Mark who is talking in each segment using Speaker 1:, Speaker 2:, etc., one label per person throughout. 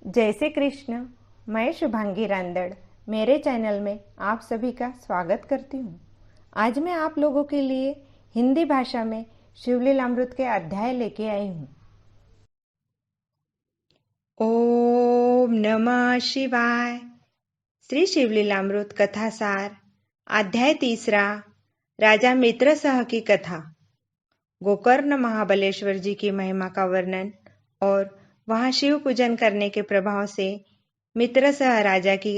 Speaker 1: जय श्री कृष्ण। मैं शुभांगी रांदड़ मेरे चैनल में आप सभी का स्वागत करती हूँ। आज मैं आप लोगों के लिए हिंदी भाषा में शिवलीलामृत के अध्याय लेके आई हूँ। ओम नमः शिवाय। श्री शिवलीलामृत कथा सार अध्याय तीसरा, राजा मित्रसह की कथा। गोकर्ण महाबलेश्वर जी की महिमा का वर्णन और वहां शिव पूजन करने के प्रभाव से मित्रसह राजा की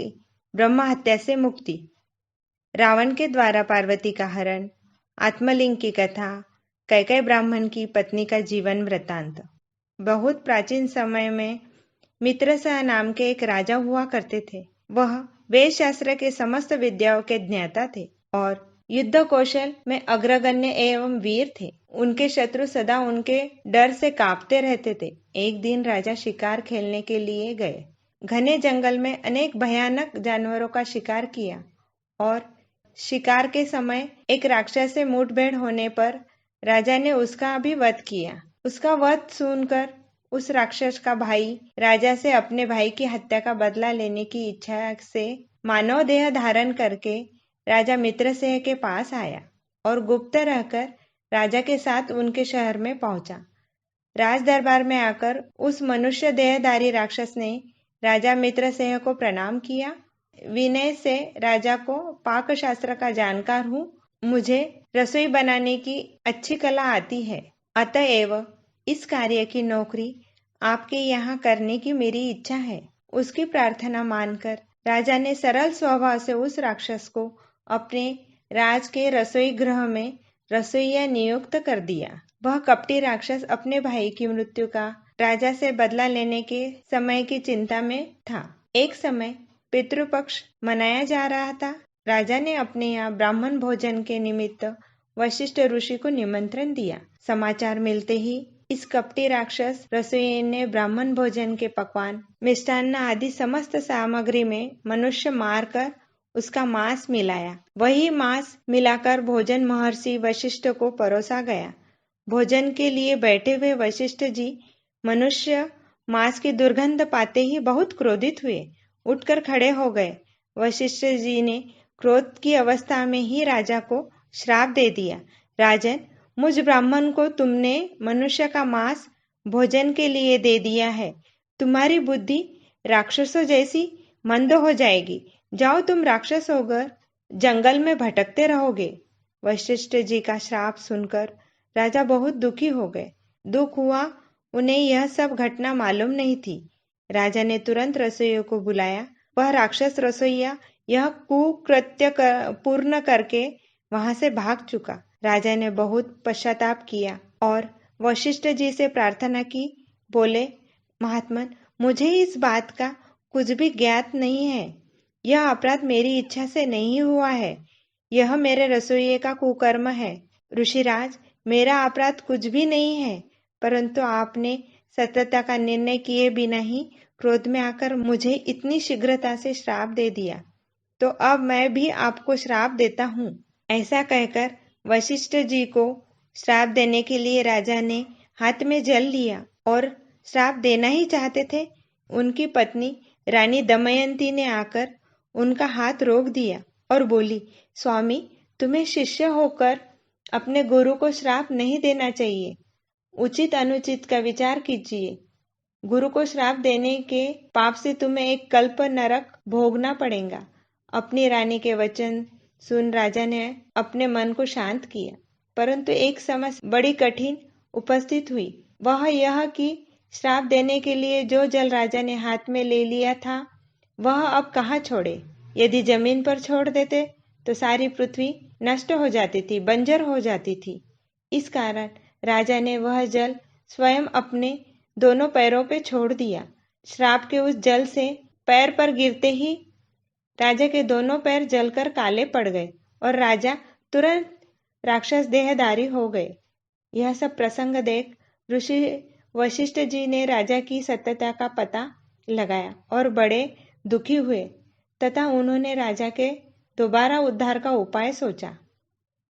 Speaker 1: ब्रह्म हत्या से मुक्ति, रावण के द्वारा पार्वती का हरण, आत्मलिंग की कथा, कैकेयी ब्राह्मण की पत्नी का जीवन वृत्तांत। बहुत प्राचीन समय में मित्रसह नाम के एक राजा हुआ करते थे। वह वेद शास्त्र के समस्त विद्याओं के ज्ञाता थे और युद्ध कौशल में अग्रगण्य एवं वीर थे। उनके शत्रु सदा उनके डर से कांपते रहते थे। एक दिन राजा शिकार खेलने के लिए गए। घने जंगल में अनेक भयानक जानवरों का शिकार किया और शिकार के समय एक राक्षस से मुठभेड़ होने पर राजा ने उसका भी वध किया। उसका वध सुनकर उस राक्षस का भाई राजा से अपने भाई की हत्या का बदला लेने की इच्छा से मानव देह धारण करके राजा मित्रसेन के पास आया और गुप्त रहकर राजा के साथ उनके शहर में पहुंचा। राज दरबार में आकर उस मनुष्य देहधारी राक्षस ने राजा मित्रसेन को प्रणाम किया। विनय से राजा को पाक शास्त्र का जानकार हूँ, मुझे रसोई बनाने की अच्छी कला आती है, अतएव इस कार्य की नौकरी आपके यहाँ करने की मेरी इच्छा है। उसकी प्रार्थना मानकर राजा ने सरल स्वभाव से उस राक्षस को अपने राज के रसोई गृह में रसोइया नियुक्त कर दिया। वह कपटी राक्षस अपने भाई की मृत्यु का राजा से बदला लेने के समय की चिंता में था। एक समय पितृपक्ष मनाया जा रहा था। राजा ने अपने यहाँ ब्राह्मण भोजन के निमित्त वशिष्ठ ऋषि को निमंत्रण दिया। समाचार मिलते ही इस कपटी राक्षस रसोई ने ब्राह्मण भोजन के पकवान, मिष्टान्न आदि समस्त सामग्री में मनुष्य मारकर उसका मांस मिलाया। वही मांस मिलाकर भोजन महर्षि वशिष्ठ को परोसा गया। भोजन के लिए बैठे हुए वशिष्ठ जी मनुष्य मांस की दुर्गंध पाते ही बहुत क्रोधित हुए, उठकर खड़े हो गए। वशिष्ठ जी ने क्रोध की अवस्था में ही राजा को श्राप दे दिया। राजन, मुझ ब्राह्मण को तुमने मनुष्य का मांस भोजन के लिए दे दिया है। तुम्हारी बुद्धि राक्षसों जैसी मंद हो जाएगी। जाओ, तुम राक्षस होकर जंगल में भटकते रहोगे। वशिष्ठ जी का श्राप सुनकर राजा बहुत दुखी हो गए। दुख हुआ, उन्हें यह सब घटना मालूम नहीं थी। राजा ने तुरंत रसोइयों को बुलाया। वह राक्षस रसोइया यह कुकृत्य पूर्ण करके वहां से भाग चुका। राजा ने बहुत पश्चाताप किया और वशिष्ठ जी से प्रार्थना की। बोले, महात्मन, मुझे इस बात का कुछ भी ज्ञात नहीं है। यह अपराध मेरी इच्छा से नहीं हुआ है। यह मेरे रसोइये का कुकर्म है। ऋषिराज, मेरा अपराध कुछ भी नहीं है, परंतु आपने सत्यता का निर्णय किए बिना ही क्रोध में आकर मुझे इतनी शीघ्रता से श्राप दे दिया, तो अब मैं भी आपको श्राप देता हूँ। ऐसा कहकर वशिष्ठ जी को श्राप देने के लिए राजा ने हाथ में जल लिया और श्राप देना ही चाहते थे। उनकी पत्नी रानी दमयंती ने आकर उनका हाथ रोक दिया और बोली, स्वामी, तुम्हें शिष्य होकर अपने गुरु को श्राप नहीं देना चाहिए। उचित अनुचित का विचार कीजिए। गुरु को श्राप देने के पाप से तुम्हें एक कल्प नरक भोगना पड़ेगा। अपनी रानी के वचन सुन राजा ने अपने मन को शांत किया, परंतु एक समस्या बड़ी कठिन उपस्थित हुई। वह यह कि श्राप देने के लिए जो जल राजा ने हाथ में ले लिया था, वह अब कहाँ छोड़े। यदि जमीन पर छोड़ देते तो सारी पृथ्वी नष्ट हो जाती थी, बंजर हो जाती थी। इस कारण राजा ने वह जल स्वयं अपने दोनों पैरों पे छोड़ दिया। श्राप के उस जल से पैर पर गिरते ही राजा के दोनों पैर जलकर काले पड़ गए और राजा तुरंत राक्षस देहधारी हो गए। यह सब प्रसंग देख ऋषि वशिष्ठ जी ने राजा की सत्यता का पता लगाया और बड़े दुखी हुए तथा उन्होंने राजा के दोबारा उद्धार का उपाय सोचा।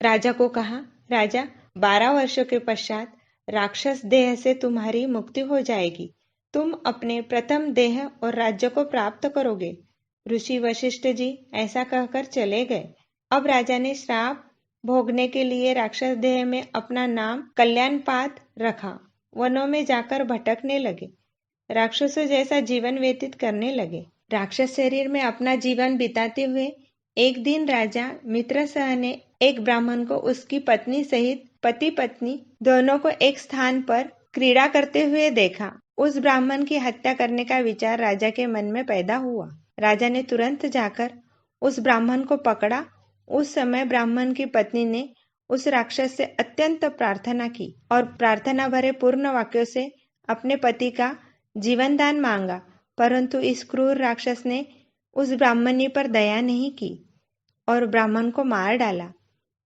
Speaker 1: राजा को कहा, राजा, 12 वर्षों के पश्चात राक्षस देह से तुम्हारी मुक्ति हो जाएगी। तुम अपने प्रथम देह और राज्य को प्राप्त करोगे। ऋषि वशिष्ठ जी ऐसा कहकर चले गए। अब राजा ने श्राप भोगने के लिए राक्षस देह में अपना नाम कल्याणपाद रखा। वनों में जाकर भटकने लगे, राक्षसों जैसा जीवन व्यतीत करने लगे। राक्षस शरीर में अपना जीवन बिताते हुए एक दिन राजा मित्रसह ने एक ब्राह्मण को उसकी पत्नी सहित पति पत्नी दोनों को एक स्थान पर क्रीड़ा करते हुए देखा। उस ब्राह्मण की हत्या करने का विचार राजा के मन में पैदा हुआ। राजा ने तुरंत जाकर उस ब्राह्मण को पकड़ा। उस समय ब्राह्मण की पत्नी ने उस राक्षस से अत्यंत प्रार्थना की और प्रार्थना भरे पूर्ण वाक्यों से अपने पति का जीवन दान मांगा, परंतु इस क्रूर राक्षस ने उस ब्राह्मणी पर दया नहीं की और ब्राह्मण को मार डाला।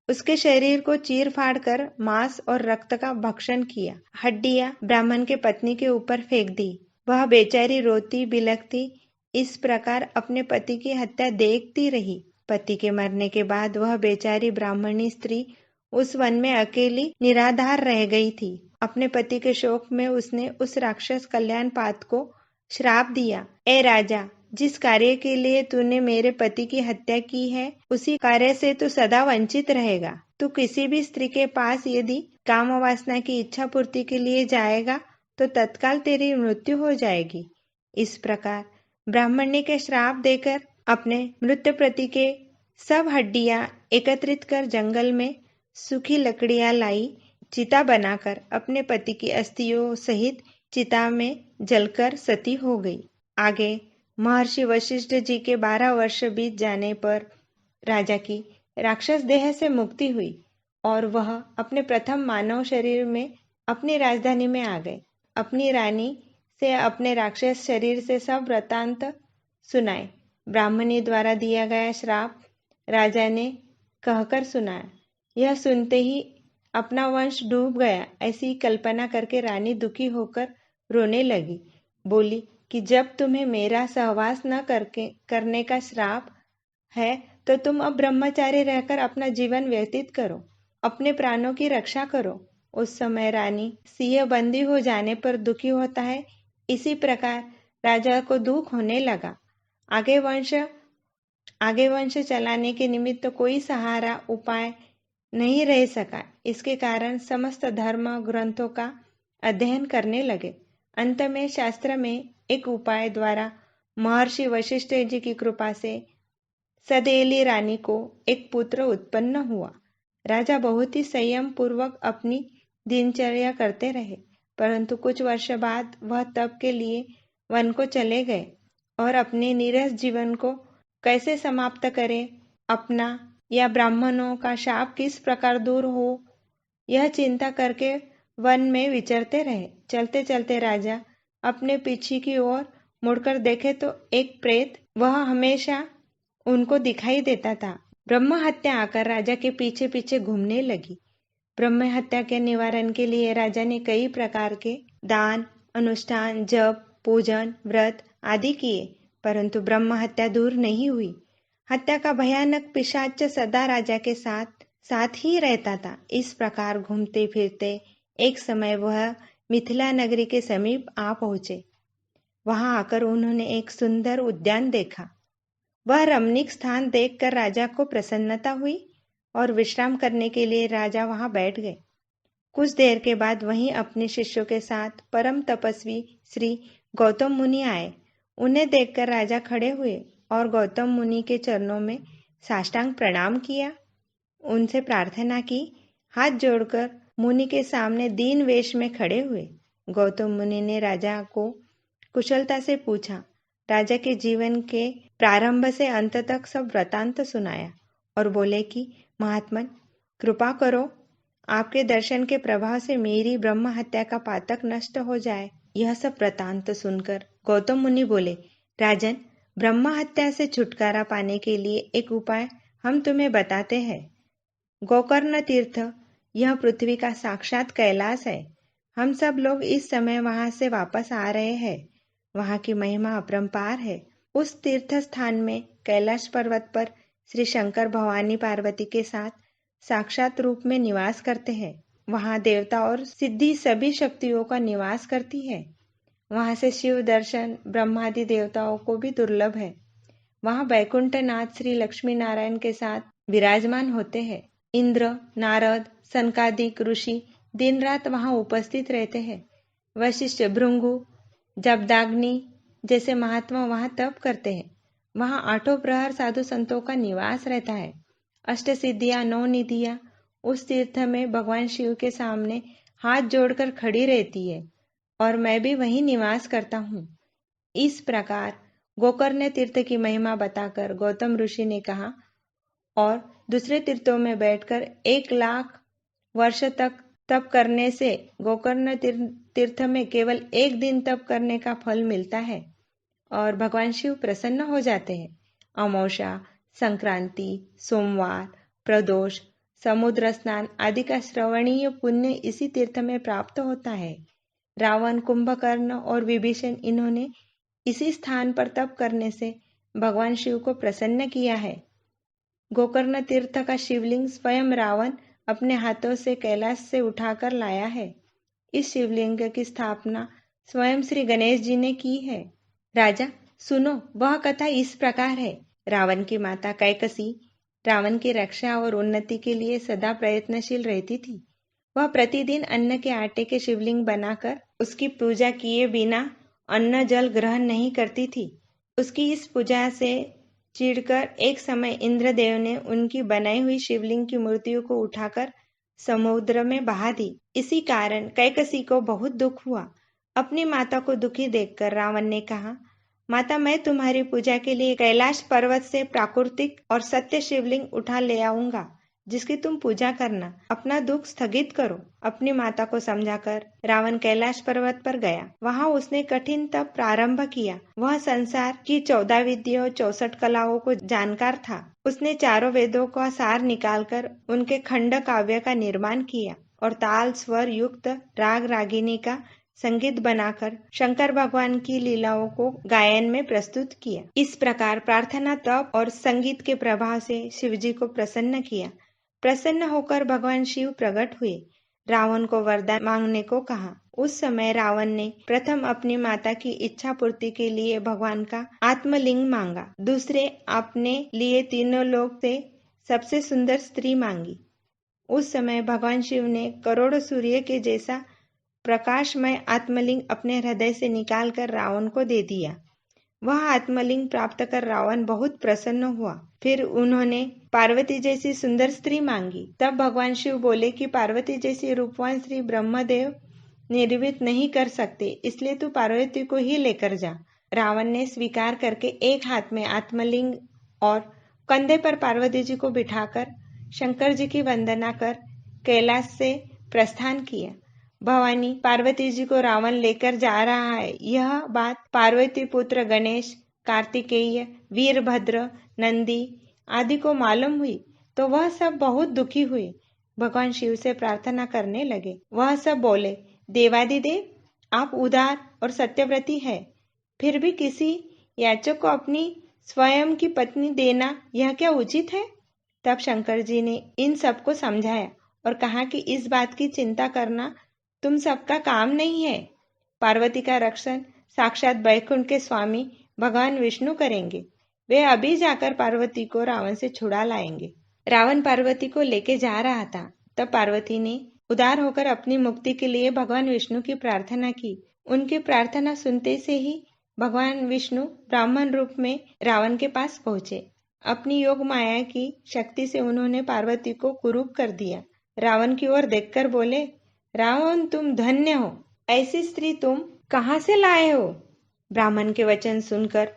Speaker 1: उसके शरीर को चीर फाड़ कर मांस और रक्त का भक्षण किया। हड्डियां ब्राह्मण के पत्नी के ऊपर फेंक दी। वह बेचारी रोती बिलखती इस प्रकार अपने पति की हत्या देखती रही। पति के मरने के बाद वह बेचारी ब्राह्मणी स्त्री उस वन में अकेली निराधार रह गई थी। अपने पति के शोक में उसने उस राक्षस कल्याणपाद को श्राप दिया, ए राजा, जिस कार्य के लिए तूने मेरे पति की हत्या की है उसी कार्य से तू सदा वंचित रहेगा। तू किसी भी स्त्री के पास यदि काम वासना की इच्छा पूर्ति के लिए जाएगा तो तत्काल तेरी मृत्यु हो जाएगी। इस प्रकार ब्राह्मणी के श्राप देकर अपने मृत पति के सब हड्डियां एकत्रित कर जंगल में सूखी लकड़ियां लाई। चिता बनाकर अपने पति की अस्थियों सहित चिता में जलकर सती हो गई। आगे महर्षि वशिष्ठ जी के 12 वर्ष बीत जाने पर राजा की राक्षस देह से मुक्ति हुई और वह अपने प्रथम मानव शरीर में अपनी राजधानी में आ गए। अपनी रानी से अपने राक्षस शरीर से सब वृतांत सुनाए। ब्राह्मणी द्वारा दिया गया श्राप राजा ने कहकर सुनाया। यह सुनते ही अपना वंश डूब गया ऐसी कल्पना करके रानी दुखी होकर रोने लगी। बोली कि जब तुम्हें मेरा सहवास न करने का श्राप है तो तुम अब ब्रह्मचारी रहकर अपना जीवन व्यतीत करो, अपने प्राणों की रक्षा करो। उस समय रानी सिंह बंदी हो जाने पर दुखी होता है, इसी प्रकार राजा को दुख होने लगा। आगे वंश चलाने के निमित्त कोई सहारा उपाय नहीं रह सका। इसके कारण समस्त धर्म ग्रंथों का अध्ययन करने लगे। अंत में शास्त्र में एक उपाय द्वारा महर्षि वशिष्ठ जी की कृपा से सदेली रानी को एक पुत्र उत्पन्न हुआ। राजा बहुत ही संयम पूर्वक अपनी दिनचर्या करते रहे, परंतु कुछ वर्ष बाद वह तप के लिए वन को चले गए और अपने नीरस जीवन को कैसे समाप्त करें, अपना या ब्राह्मणों का शाप किस प्रकार दूर हो, यह चिंता करके वन में विचरते रहे। चलते चलते राजा अपने पीछे की ओर मुड़कर देखे तो एक प्रेत वह हमेशा उनको दिखाई देता था। ब्रह्म हत्या आकर राजा के पीछे पीछे घूमने लगी। ब्रह्म हत्या के निवारण के लिए राजा ने कई प्रकार के दान, अनुष्ठान, जप, पूजन, व्रत आदि किए, परंतु ब्रह्म हत्या दूर नहीं हुई। हत्या का भयानक पिशाच सदा राजा के साथ ही रहता था। इस प्रकार घूमते फिरते एक समय वह मिथिला नगरी के समीप आ पहुंचे। वहां आकर उन्होंने एक सुंदर उद्यान देखा। वह रमणीक स्थान देखकर राजा को प्रसन्नता हुई और विश्राम करने के लिए राजा वहां बैठ गए। कुछ देर के बाद वहीं अपने शिष्यों के साथ परम तपस्वी श्री गौतम मुनि आए। उन्हें देखकर राजा खड़े हुए और गौतम मुनि के चरणों में साष्टांग प्रणाम किया। उनसे प्रार्थना की। हाथ जोड़कर मुनि के सामने दीन वेश में खड़े हुए। गौतम मुनि ने राजा को कुशलता से पूछा। राजा के जीवन के प्रारंभ से अंत तक सब वृतांत सुनाया और बोले कि महात्मन, कृपा करो, आपके दर्शन के प्रभाव से मेरी ब्रह्म हत्या का पातक नष्ट हो जाए। यह सब वृतांत सुनकर गौतम मुनि बोले, राजन, ब्रह्म हत्या से छुटकारा पाने के लिए एक उपाय हम तुम्हें बताते हैं। गोकर्ण तीर्थ यह पृथ्वी का साक्षात कैलाश है। हम सब लोग इस समय वहां से वापस आ रहे हैं। वहां की महिमा अपरंपार है। उस तीर्थ स्थान में कैलाश पर्वत पर श्री शंकर भवानी पार्वती के साथ साक्षात रूप में निवास करते हैं। वहां देवता और सिद्धि सभी शक्तियों का निवास करती है। वहां से शिव दर्शन ब्रह्मादि देवताओं को भी दुर्लभ है। वहां बैकुंठनाथ श्री लक्ष्मी नारायण के साथ विराजमान होते हैं। इंद्र, नारद, सनकादिक ऋषि दिन रात वहां उपस्थित रहते हैं। वशिष्ठ, भृंगु, जबदाग्नि जैसे महात्मा वहां तप करते हैं। वहां 8 प्रहर साधु संतों का निवास रहता है। अष्ट सिद्धियां, 9 निधियां उस तीर्थ में भगवान शिव के सामने हाथ जोड़कर खड़ी रहती है और मैं भी वहीं निवास करता हूँ। इस प्रकार गोकर्ण तीर्थ की महिमा बताकर गौतम ऋषि ने कहा, और दूसरे तीर्थों में बैठकर 1,00,000 वर्ष तक तप करने से गोकर्ण तीर्थ में केवल 1 दिन तप करने का फल मिलता है और भगवान शिव प्रसन्न हो जाते हैं। अमावस्या, संक्रांति, सोमवार, प्रदोष, समुद्र स्नान आदि का श्रवणीय पुण्य इसी तीर्थ में प्राप्त होता है। रावण, कुंभकर्ण और विभीषण इन्होंने इसी स्थान पर तप करने से भगवान शिव को प्रसन्न किया है। गोकर्ण तीर्थ का शिवलिंग स्वयं रावण अपने हाथों से कैलाश से उठाकर लाया है। इस शिवलिंग की स्थापना स्वयं श्री गणेश जी ने की है। राजा सुनो, वह कथा इस प्रकार है। रावण की माता कैकसी रावण की रक्षा और उन्नति के लिए सदा प्रयत्नशील रहती थी। वह प्रतिदिन अन्न के आटे के शिवलिंग बनाकर उसकी पूजा किए बिना अन्न जल ग्रहण नहीं करती थी। उसकी इस पूजा से चिढ़कर एक समय इंद्रदेव ने उनकी बनाई हुई शिवलिंग की मूर्तियों को उठाकर समुद्र में बहा दी। इसी कारण कैकसी को बहुत दुख हुआ। अपनी माता को दुखी देखकर रावण ने कहा, माता, मैं तुम्हारी पूजा के लिए कैलाश पर्वत से प्राकृतिक और सत्य शिवलिंग उठा ले आऊंगा, जिसकी तुम पूजा करना। अपना दुख स्थगित करो। अपनी माता को समझाकर रावण कैलाश पर्वत पर गया। वहां उसने कठिन तप प्रारंभ किया। वह संसार की 14 विद्याओं 64 कलाओं को जानकार था। उसने चारों वेदों का सार निकालकर उनके खंड काव्य का निर्माण किया और ताल स्वर युक्त राग रागिनी का संगीत बनाकर शंकर भगवान की लीलाओं को गायन में प्रस्तुत किया। इस प्रकार प्रार्थना, तप और संगीत के प्रभाव से शिवजी को प्रसन्न किया। प्रसन्न होकर भगवान शिव प्रकट हुए। रावण को वरदान मांगने को कहा। उस समय रावण ने प्रथम अपनी माता की इच्छा पूर्ति के लिए भगवान का आत्मलिंग मांगा। दूसरे अपने लिए तीनों लोक से सबसे सुंदर स्त्री मांगी। उस समय भगवान शिव ने करोड़ों सूर्य के जैसा प्रकाशमय आत्मलिंग अपने हृदय से निकालकर रावण को दे दिया। वह आत्मलिंग प्राप्त कर रावण बहुत प्रसन्न हुआ। फिर उन्होंने पार्वती जैसी सुंदर स्त्री मांगी। तब भगवान शिव बोले कि पार्वती जैसी रूपवान श्री ब्रह्मदेव निर्मित नहीं कर सकते, इसलिए तू पार्वती को ही लेकर जा। रावण ने स्वीकार करके एक हाथ में आत्मलिंग और कंधे पर पार्वती जी को बिठाकर शंकर जी की वंदना कर कैलाश से प्रस्थान किया। भवानी पार्वती जी को रावण लेकर जा रहा है, यह बात पार्वती पुत्र गणेश, कार्तिकेय, वीरभद्र, नंदी आदि को मालूम हुई तो वह सब बहुत दुखी हुए। भगवान शिव से प्रार्थना करने लगे। वह सब बोले, देवादिदेव, आप उदार और सत्यव्रती है, फिर भी किसी याचक को अपनी स्वयं की पत्नी देना यह क्या उचित है? तब शंकर जी ने इन सबको समझाया और कहा कि इस बात की चिंता करना तुम सबका काम नहीं है। पार्वती का रक्षण साक्षात बैकुंठ के स्वामी भगवान विष्णु करेंगे। वे अभी जाकर पार्वती को रावण से छुड़ा लाएंगे। रावण पार्वती को लेके जा रहा था। तब पार्वती ने उदार होकर अपनी मुक्ति के लिए भगवान विष्णु की प्रार्थना की। उनकी प्रार्थना सुनते से ही भगवान विष्णु ब्राह्मण रूप में रावण के पास पहुंचे। अपनी योग माया की शक्ति से उन्होंने पार्वती को कुरूप कर दिया। रावण की ओर देखकर बोले, रावण, तुम धन्य हो, ऐसी स्त्री तुम कहाँ से लाए हो? ब्राह्मण के वचन सुनकर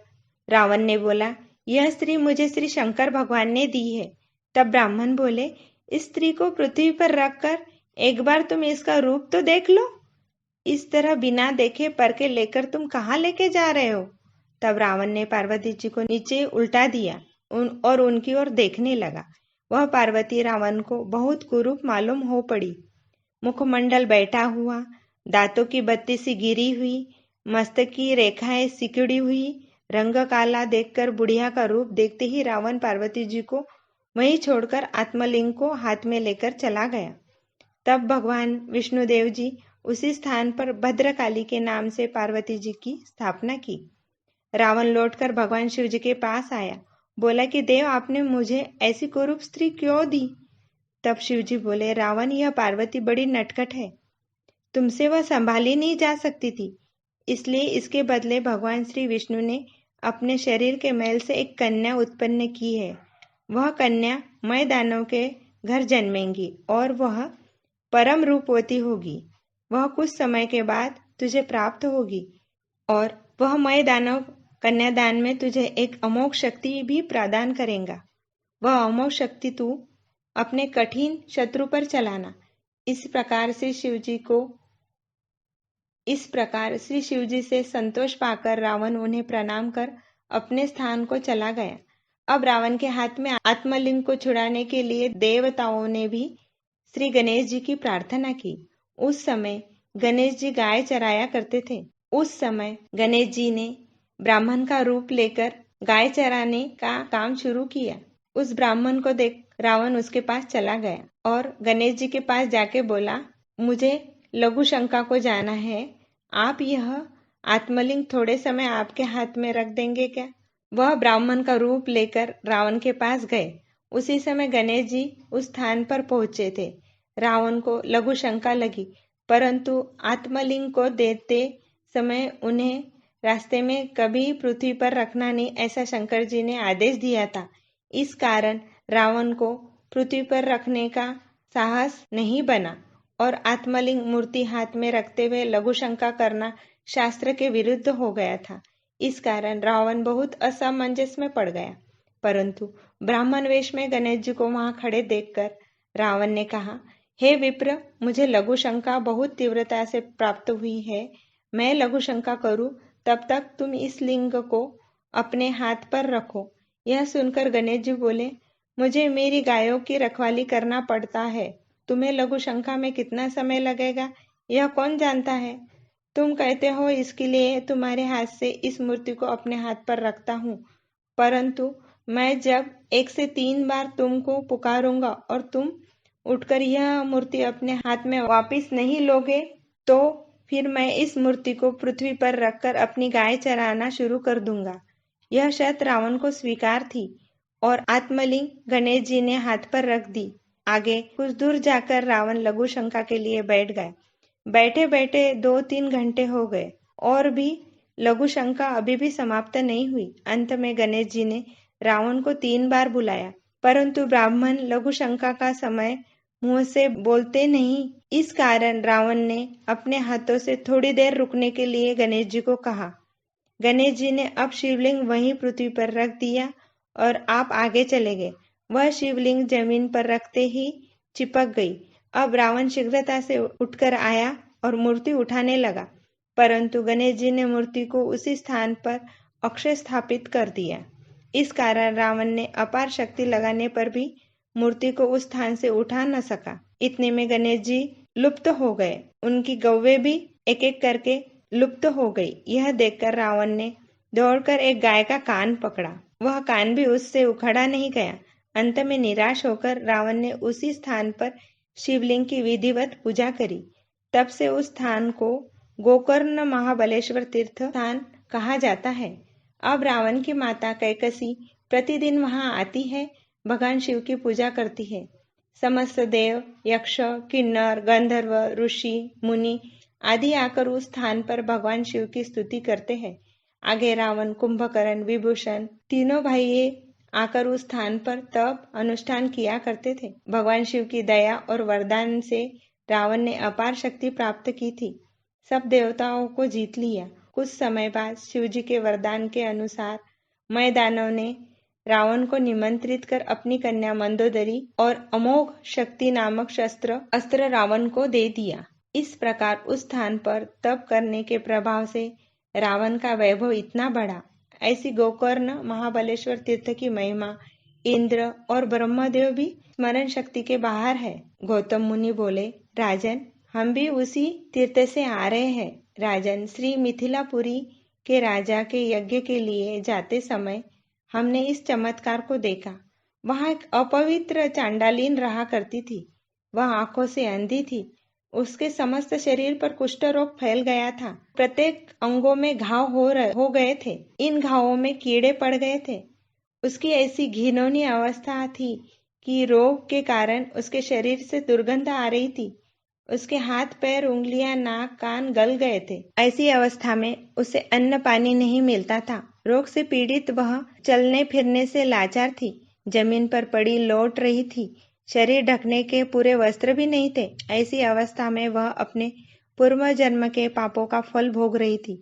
Speaker 1: रावण ने बोला, यह स्त्री मुझे श्री शंकर भगवान ने दी है। तब ब्राह्मण बोले, इस स्त्री को पृथ्वी पर रखकर एक बार तुम इसका रूप तो देख लो। इस तरह बिना देखे परखे लेकर तुम कहाँ लेके जा रहे हो? तब रावण ने पार्वती जी को नीचे उल्टा दिया और उनकी ओर देखने लगा। वह पार्वती रावण को बहुत कुरूप मालूम हो पड़ी। मुखमंडल बैठा हुआ, दांतों की बत्ती सी गिरी हुई, मस्तक की रेखाएं सिकुड़ी हुई, रंग काला देखकर बुढ़िया का रूप देखते ही रावण पार्वती जी को वहीं छोड़कर आत्मलिंग को हाथ में लेकर चला गया। तब भगवान विष्णुदेव जी उसी स्थान पर भद्रकाली के नाम से पार्वती जी की स्थापना की। रावण लौटकर भगवान शिव जी के पास आया, बोला कि देव, आपने मुझे ऐसी कुरूप स्त्री क्यों दी? तब शिव जी बोले, रावण, यह पार्वती बड़ी नटखट है, तुमसे वह संभाली नहीं जा सकती थी, इसलिए इसके बदले भगवान श्री विष्णु ने अपने शरीर के मैल से एक कन्या उत्पन्न की है। वह कन्या मय दानव के घर जन्मेंगी और वह परम रूपवती होगी। वह कुछ समय के बाद तुझे प्राप्त होगी और वह मय दानव कन्यादान में तुझे एक अमोघ शक्ति भी प्रदान करेगा। वह अमोघ शक्ति तू अपने कठिन शत्रु पर चलाना। इस प्रकार श्री शिव जी से संतोष पाकर रावण उन्हें प्रणाम कर अपने स्थान को चला गया। अब रावण के हाथ में आत्मलिंग को छुड़ाने के लिए देवताओं ने भी श्री गणेश जी की प्रार्थना की। उस समय गणेश जी गाय चराया करते थे। उस समय गणेश जी ने ब्राह्मण का रूप लेकर गाय चराने का काम शुरू किया। उस ब्राह्मण को देख रावण उसके पास चला गया और गणेश जी के पास जाके बोला, मुझे लघु शंका को जाना है, आप यह आत्मलिंग थोड़े समय आपके हाथ में रख देंगे क्या? वह ब्राह्मण का रूप लेकर रावण के पास गए। उसी समय गणेश जी उस स्थान पर पहुंचे थे। रावण को लघु शंका लगी, परंतु आत्मलिंग को देते समय उन्हें रास्ते में कभी पृथ्वी पर रखना नहीं, ऐसा शंकर जी ने आदेश दिया था। इस कारण रावण को पृथ्वी पर रखने का साहस नहीं बना और आत्मलिंग मूर्ति हाथ में रखते हुए लघु शंका करना शास्त्र के विरुद्ध हो गया था। इस कारण रावण बहुत असमंजस में पड़ गया। परंतु ब्राह्मण वेश में गणेश जी को वहां खड़े देखकर रावण ने कहा, हे विप्र, मुझे लघु शंका बहुत तीव्रता से प्राप्त हुई है। मैं लघु शंका करूं तब तक तुम इस लिंग को अपने हाथ पर रखो। यह सुनकर गणेश जी बोले, मुझे मेरी गायों की रखवाली करना पड़ता है। तुम्हें लघु शंका में कितना समय लगेगा यह कौन जानता है। तुम कहते हो इसके लिए तुम्हारे हाथ से इस मूर्ति को अपने हाथ पर रखता हूँ, परंतु मैं जब 1 से 3 बार तुमको पुकारूंगा और तुम उठकर यह मूर्ति अपने हाथ में वापस नहीं लोगे, तो फिर मैं इस मूर्ति को पृथ्वी पर रखकर अपनी गाय चराना शुरू कर दूंगा। यह शर्त रावण को स्वीकार थी और आत्मलिंग गणेश जी ने हाथ पर रख दी। आगे कुछ दूर जाकर रावण लघु शंका के लिए बैठ गए। बैठे बैठे 2-3 घंटे हो गए और भी लघु शंका अभी भी समाप्त नहीं हुई। अंत में गणेश जी ने रावण को 3 बार बुलाया, परंतु ब्राह्मण लघु शंका का समय मुंह से बोलते नहीं। इस कारण रावण ने अपने हाथों से थोड़ी देर रुकने के लिए गणेश जी को कहा। गणेश जी ने अब शिवलिंग वहीं पृथ्वी पर रख दिया और आप आगे चले गए। वह शिवलिंग जमीन पर रखते ही चिपक गई। अब रावण शीघ्रता से उठकर आया और मूर्ति उठाने लगा, परंतु गणेश जी ने मूर्ति को उसी स्थान पर अक्षय स्थापित कर दिया। इस कारण रावण ने अपार शक्ति लगाने पर भी मूर्ति को उस स्थान से उठा न सका। इतने में गणेश जी लुप्त हो गए। उनकी गौवें भी एक एक करके लुप्त हो गई। यह देखकर रावण ने दौड़कर एक गाय का कान पकड़ा। वह कान भी उससे उखड़ा नहीं गया। अंत में निराश होकर रावण ने उसी स्थान पर शिवलिंग की विधिवत पूजा करी। तब से उस स्थान को गोकर्ण महाबलेश्वर तीर्थ स्थान कहा जाता है। अब रावण की माता कैकसी प्रतिदिन वहां आती है, भगवान शिव की पूजा करती है। समस्त देव, यक्ष, किन्नर, गंधर्व, ऋषि, मुनि आदि आकर उस स्थान पर भगवान शिव की स्तुति करते हैं। आगे रावण, कुंभकर्ण, विभूषण तीनों भाई आकर उस स्थान पर तप अनुष्ठान किया करते थे। भगवान शिव की दया और वरदान से रावण ने अपार शक्ति प्राप्त की थी। सब देवताओं को जीत लिया। कुछ समय बाद शिव जी के वरदान के अनुसार मय दानव ने रावण को निमंत्रित कर अपनी कन्या मंदोदरी और अमोघ शक्ति नामक अस्त्र रावण को दे दिया। इस प्रकार उस स्थान पर तप करने के प्रभाव से रावण का वैभव इतना बढ़ा। ऐसी गोकर्ण महाबलेश्वर तीर्थ की महिमा इंद्र और ब्रह्मदेव भी स्मरण शक्ति के बाहर है। गौतम मुनि बोले, राजन, हम भी उसी तीर्थ से आ रहे हैं। राजन, श्री मिथिलापुरी के राजा के यज्ञ के लिए जाते समय हमने इस चमत्कार को देखा। वहां एक अपवित्र चांडालीन रहा करती थी। वह आंखों से अंधी थी। उसके समस्त शरीर पर कुष्ठ रोग फैल गया था। प्रत्येक अंगों में घाव हो गए थे। इन घावों में कीड़े पड़ गए थे। उसकी ऐसी घिनौनी अवस्था थी कि रोग के कारण उसके शरीर से दुर्गंध आ रही थी। उसके हाथ पैर उंगलियां नाक कान गल गए थे। ऐसी अवस्था में उसे अन्न पानी नहीं मिलता था। रोग से पीड़ित वह चलने फिरने से लाचार थी। जमीन पर पड़ी लौट रही थी। शरीर ढकने के पूरे वस्त्र भी नहीं थे। ऐसी अवस्था में वह अपने पूर्व जन्म के पापों का फल भोग रही थी।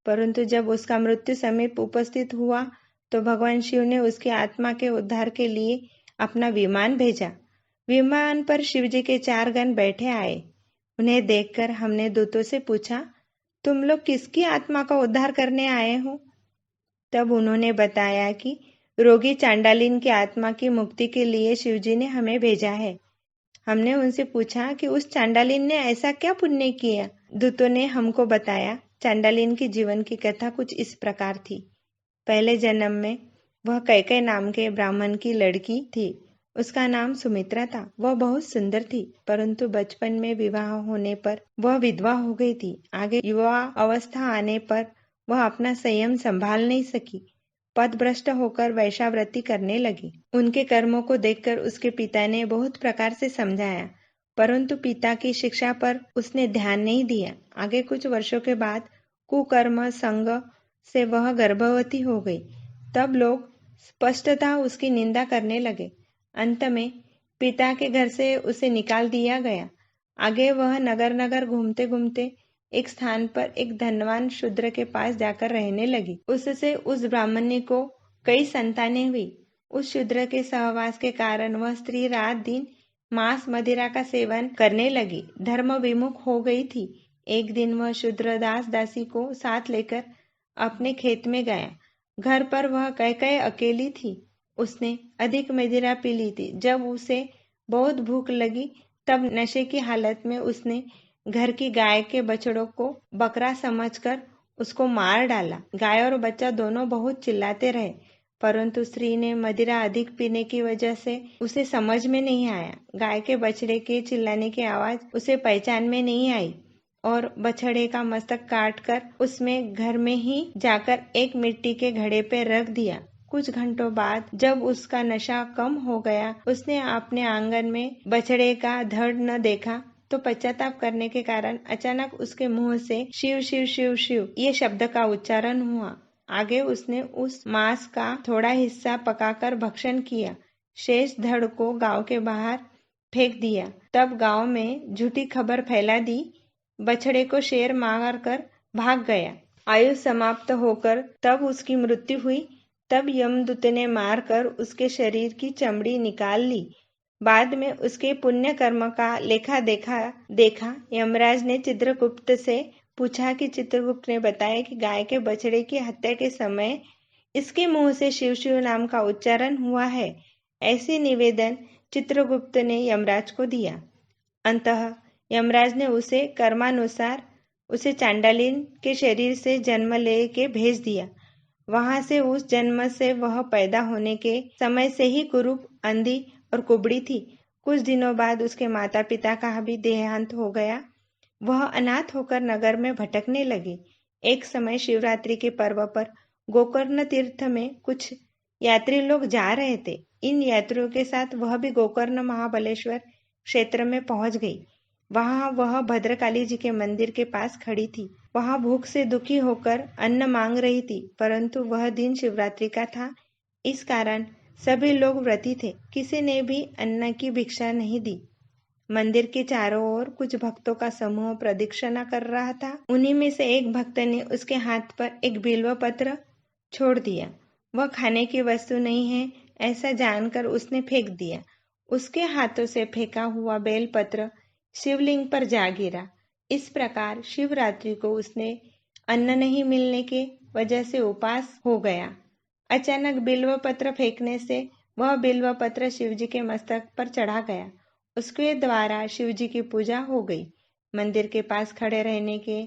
Speaker 1: परंतु जब उसका मृत्यु समीप उपस्थित हुआ तो भगवान शिव ने उसकी आत्मा के उद्धार के लिए अपना विमान भेजा। विमान पर शिवजी के 4 गण बैठे आए। उन्हें देखकर हमने दूतों से पूछा, तुम लोग किसकी आत्मा का उद्धार करने आए हो? तब उन्होंने बताया कि रोगी चांडालिन की आत्मा की मुक्ति के लिए शिवजी ने हमें भेजा है। हमने उनसे पूछा कि उस चांडालिन ने ऐसा क्या पुण्य किया? दूतों ने हमको बताया, चांडालिन की जीवन की कथा कुछ इस प्रकार थी। पहले जन्म में वह कैकेय नाम के ब्राह्मण की लड़की थी। उसका नाम सुमित्रा था। वह बहुत सुंदर थी, परंतु बचपन में विवाह होने पर वह विधवा हो गई थी। आगे युवा अवस्था आने पर वह अपना संयम संभाल नहीं सकी। पथभ्रष्ट होकर वैश्यावृत्ति करने लगी। उनके कर्मों को देखकर उसके पिता ने बहुत प्रकार से समझाया, परंतु पिता की शिक्षा पर उसने ध्यान नहीं दिया। आगे कुछ वर्षों के बाद कुकर्म संग से वह गर्भवती हो गई। तब लोग स्पष्टतः उसकी निंदा करने लगे। अंत में पिता के घर से उसे निकाल दिया गया। आगे वह नगर नगर घूमते घूमते एक स्थान पर एक धनवान शूद्र के पास जाकर रहने लगी। उससे उस ब्राह्मणी को कई संतानें हुई। उस शूद्र के सहवास के कारण वह स्त्री रात दिन मांस मदिरा का सेवन करने लगी। धर्म विमुख हो गई थी। एक दिन वह शूद्र दास दासी को साथ लेकर अपने खेत में गया। घर पर वह कैकेय अकेली थी। उसने अधिक मदिरा पी ली थी। जब उसे बहुत भूख लगी तब नशे की हालत में उसने घर की गाय के बछड़ों को बकरा समझकर उसको मार डाला। गाय और बच्चा दोनों बहुत चिल्लाते रहे, परंतु स्त्री ने मदिरा अधिक पीने की वजह से उसे समझ में नहीं आया। गाय के बछड़े के चिल्लाने की आवाज उसे पहचान में नहीं आई और बछड़े का मस्तक काटकर उसमें घर में ही जाकर एक मिट्टी के घड़े पे रख दिया। कुछ घंटों बाद जब उसका नशा कम हो गया, उसने अपने आंगन में बछड़े का धड़ न देखा तो पश्चाताप करने के कारण अचानक उसके मुंह से शिव शिव शिव शिव ये शब्द का उच्चारण हुआ। आगे उसने उस मांस का थोड़ा हिस्सा पकाकर भक्षण किया। शेष धड़ को गांव के बाहर फेंक दिया। तब गांव में झूठी खबर फैला दी। बछड़े को शेर मार कर भाग गया। आयु समाप्त होकर तब उसकी मृत्यु हुई। तब यमदूत ने मारकर उसके शरीर की चमड़ी निकाल ली। बाद में उसके पुण्य कर्म का लेखा देखा। यमराज ने चित्रगुप्त से पूछा कि चित्रगुप्त ने बताया कि गाय के बछड़े की हत्या के समय इसके मुंह से शिव शिव नाम का उच्चारण हुआ है। ऐसे निवेदन चित्रगुप्त ने यमराज को दिया। अंततः यमराज ने उसे कर्मानुसार उसे चांडालिन के शरीर से जन्म ले के भेज दिया। वहां से उस जन्म से वह पैदा होने के समय से ही कुरूप, अंधी और कुबड़ी थी। कुछ दिनों बाद उसके माता पिता का भी देहांत हो गया। वह अनाथ होकर नगर में भटकने लगी। एक समय शिवरात्रि के पर्व पर गोकर्ण तीर्थ में कुछ यात्री लोग जा रहे थे। इन यात्रियों के साथ वह भी गोकर्ण महाबलेश्वर क्षेत्र में पहुंच गई। वहां वह भद्रकाली जी के मंदिर के पास खड़ी थी। वहां भूख से दुखी होकर अन्न मांग रही थी, परंतु वह दिन शिवरात्रि का था। इस कारण सभी लोग व्रती थे। किसी ने भी अन्न की भिक्षा नहीं दी। मंदिर के चारों ओर कुछ भक्तों का समूह प्रदक्षिणा कर रहा था। उन्हीं में से एक भक्त ने उसके हाथ पर एक बिल्व पत्र छोड़ दिया। वह खाने की वस्तु नहीं है ऐसा जानकर उसने फेंक दिया। उसके हाथों से फेंका हुआ बेलपत्र शिवलिंग पर जा गिरा। इस प्रकार शिवरात्रि को उसने अन्न नहीं मिलने के वजह से उपास हो गया। अचानक बिल्व पत्र फेंकने से वह बिल्व पत्र शिवजी के मस्तक पर चढ़ा गया। उसके द्वारा शिवजी की पूजा हो गई। मंदिर के पास खड़े रहने के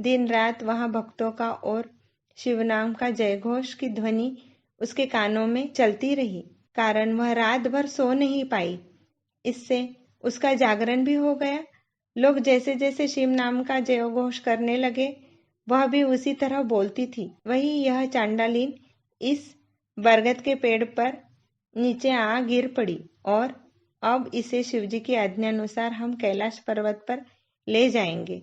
Speaker 1: दिन रात वहां भक्तों का और शिवनाम का जयघोष की ध्वनि उसके कानों में चलती रही, कारण वह रात भर सो नहीं पाई। इससे उसका जागरण भी हो गया। लोग जैसे जैसे शिव नाम का जय घोष करने लगे, वह भी उसी तरह बोलती थी। वही यह चांडालीन इस बरगद के पेड़ पर नीचे आ गिर पड़ी और अब इसे शिवजी की आज्ञानुसार हम कैलाश पर्वत पर ले जाएंगे।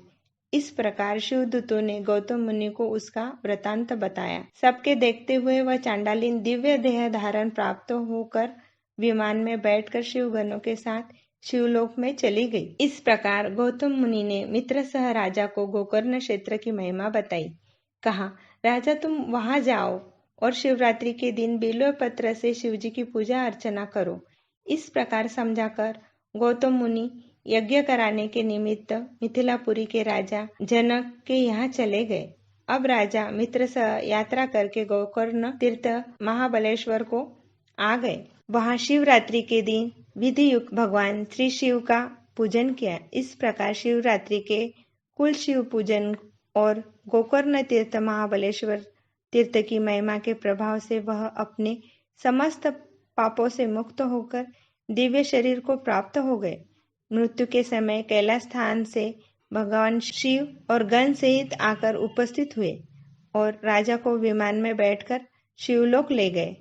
Speaker 1: इस प्रकार शिवदूतों ने गौतम मुनि को उसका वृतांत बताया। सबके देखते हुए वह चांडालीन दिव्य देह धारण प्राप्त होकर विमान में बैठकर शिवगणों के साथ शिवलोक में चली गई। इस प्रकार गौतम मुनि ने मित्र सह राजा को गोकर्ण क्षेत्र की महिमा बताई। कहा, राजा तुम वहां जाओ और शिवरात्रि के दिन बिल्व पत्र से शिवजी की पूजा अर्चना करो। इस प्रकार समझाकर गौतम मुनि यज्ञ कराने के निमित्त मिथिलापुरी के राजा जनक के यहाँ चले गए। अब राजा मित्र सह यात्रा करके गोकर्ण तीर्थ महाबलेश्वर को आ गए। वहां शिवरात्रि के दिन विधि युक्त भगवान श्री शिव का पूजन किया। इस प्रकार शिवरात्रि के कुल शिव पूजन और गोकर्ण तीर्थ महाबलेश्वर तीर्थ की महिमा के प्रभाव से वह अपने समस्त पापों से मुक्त होकर दिव्य शरीर को प्राप्त हो गए। मृत्यु के समय कैलाश स्थान से भगवान शिव और गण सहित आकर उपस्थित हुए और राजा को विमान में बैठकर शिवलोक ले गए।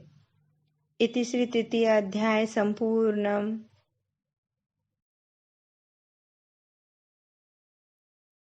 Speaker 1: इति श्री तृतीय अध्याय संपूर्णम।